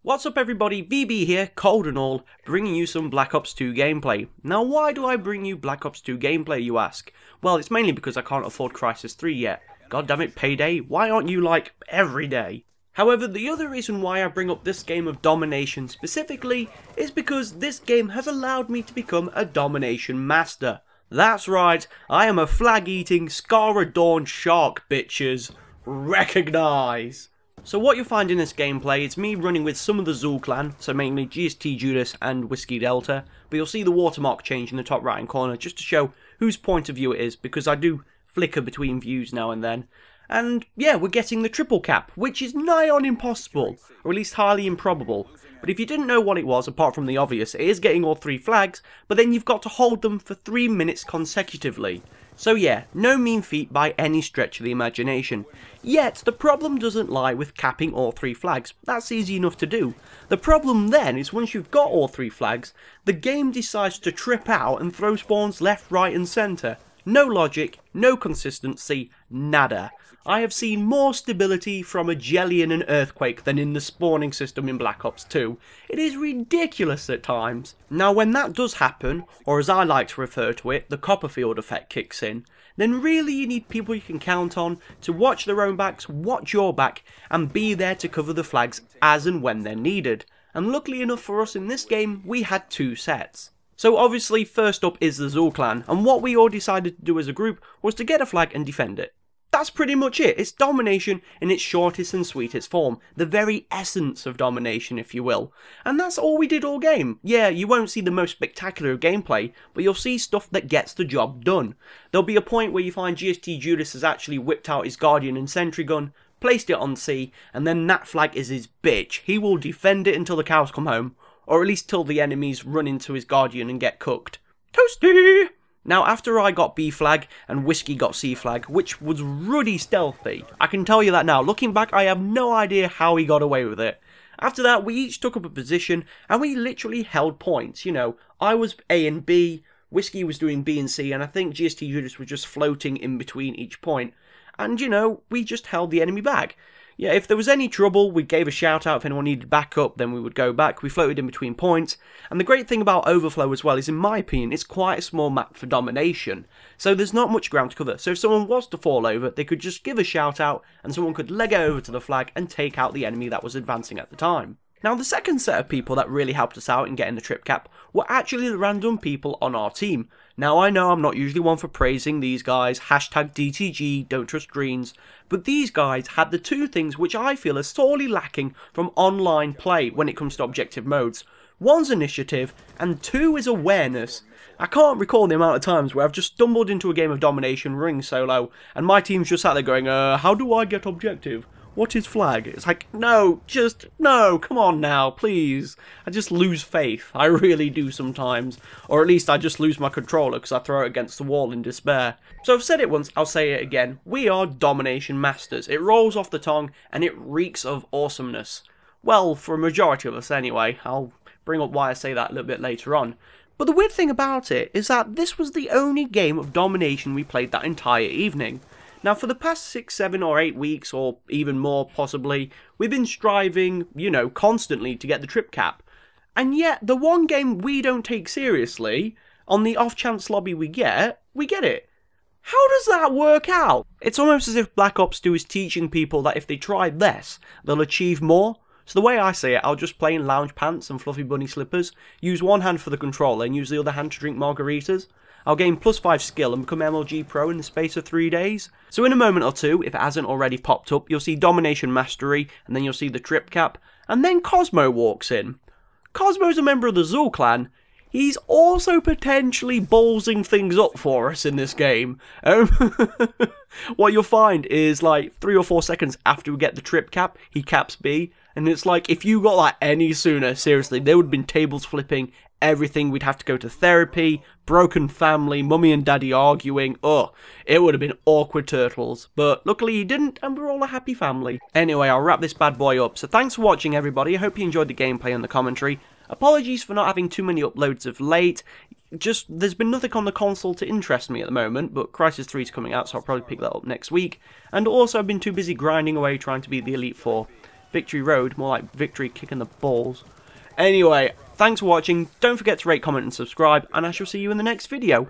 What's up everybody, VB here, cold and all, bringing you some Black Ops 2 gameplay. Now why do I bring you Black Ops 2 gameplay, you ask? Well, it's mainly because I can't afford Crysis 3 yet. God damn it, Payday, why aren't you like, every day? However, the other reason why I bring up this game of domination specifically is because this game has allowed me to become a domination master. That's right, I am a flag-eating, scar-adorned shark, bitches. Recognise! So what you'll find in this gameplay is me running with some of the ZOOL clan, so mainly GST Judas and Whiskey Delta, but you'll see the watermark change in the top right hand corner just to show whose point of view it is, because I do flicker between views now and then. And yeah, we're getting the triple cap, which is nigh on impossible, or at least highly improbable. But if you didn't know what it was, apart from the obvious, it is getting all 3 flags, but then you've got to hold them for 3 minutes consecutively. So yeah, no mean feat by any stretch of the imagination. Yet, the problem doesn't lie with capping all 3 flags, that's easy enough to do. The problem then is once you've got all 3 flags, the game decides to trip out and throw spawns left, right and centre. No logic, no consistency, nada. I have seen more stability from a jelly and an earthquake than in the spawning system in Black Ops 2. It is ridiculous at times. Now when that does happen, or as I like to refer to it, the Copperfield effect kicks in, then really you need people you can count on to watch their own backs, watch your back, and be there to cover the flags as and when they're needed. And luckily enough for us in this game, we had 2 sets. So obviously first up is the ZOOL clan, and what we all decided to do as a group was to get a flag and defend it. That's pretty much it. It's domination in its shortest and sweetest form. The very essence of domination, if you will. And that's all we did all game. Yeah, you won't see the most spectacular gameplay, but you'll see stuff that gets the job done. There'll be a point where you find GST Judas has actually whipped out his Guardian and Sentry gun, placed it on C, and then that flag is his bitch. He will defend it until the cows come home, or at least till the enemies run into his Guardian and get cooked. Toasty! Now after I got B flag and Whiskey got C flag, which was ruddy stealthy, I can tell you that now, looking back I have no idea how he got away with it. After that we each took up a position and we literally held points, you know, I was A and B, Whiskey was doing B and C, and I think GST Judas was just floating in between each point, and you know, we just held the enemy back. Yeah, if there was any trouble, we gave a shout out. If anyone needed backup, then we would go back. We floated in between points. And the great thing about Overflow as well is, in my opinion, it's quite a small map for domination. So there's not much ground to cover. So if someone was to fall over, they could just give a shout out and someone could leg over to the flag and take out the enemy that was advancing at the time. Now the second set of people that really helped us out in getting the trip cap were actually the random people on our team. Now I know I'm not usually one for praising these guys, hashtag DTG, don't trust greens, but these guys had the 2 things which I feel are sorely lacking from online play when it comes to objective modes. One's initiative, and 2 is awareness. I can't recall the amount of times where I've just stumbled into a game of domination running solo, and my team's just sat there going, how do I get objective? What is flag? It's like, no, come on now, please. I just lose faith. I really do sometimes. Or at least I just lose my controller because I throw it against the wall in despair. So I've said it once, I'll say it again. We are domination masters. It rolls off the tongue and it reeks of awesomeness. Well, for a majority of us anyway. I'll bring up why I say that a little bit later on. But the weird thing about it is that this was the only game of domination we played that entire evening. Now for the past 6, 7 or 8 weeks, or even more possibly, we've been striving, you know, constantly to get the trip cap. And yet, the one game we don't take seriously, on the off chance lobby we get it. How does that work out? It's almost as if Black Ops 2 is teaching people that if they try less, they'll achieve more. So the way I say it, I'll just play in lounge pants and fluffy bunny slippers, use one hand for the controller and use the other hand to drink margaritas. I'll gain +5 skill and become MLG Pro in the space of 3 days. So in a moment or two, if it hasn't already popped up, you'll see Domination Mastery, and then you'll see the trip cap, and then Cosmo walks in. Cosmo's a member of the ZOOL clan. He's also potentially ballsing things up for us in this game. What you'll find is like 3 or 4 seconds after we get the trip cap, he caps B, and it's like if you got that any sooner, seriously, there would have been tables flipping, everything, we'd have to go to therapy, broken family, mummy and daddy arguing, it would have been awkward turtles, but luckily he didn't and we're all a happy family. Anyway, I'll wrap this bad boy up, so thanks for watching everybody, I hope you enjoyed the gameplay and the commentary. Apologies for not having too many uploads of late, just there's been nothing on the console to interest me at the moment, but Crysis 3 is coming out so I'll probably pick that up next week, and also I've been too busy grinding away trying to beat the Elite 4. Victory Road, more like victory kicking the balls. Anyway, thanks for watching, don't forget to rate, comment and subscribe, and I shall see you in the next video.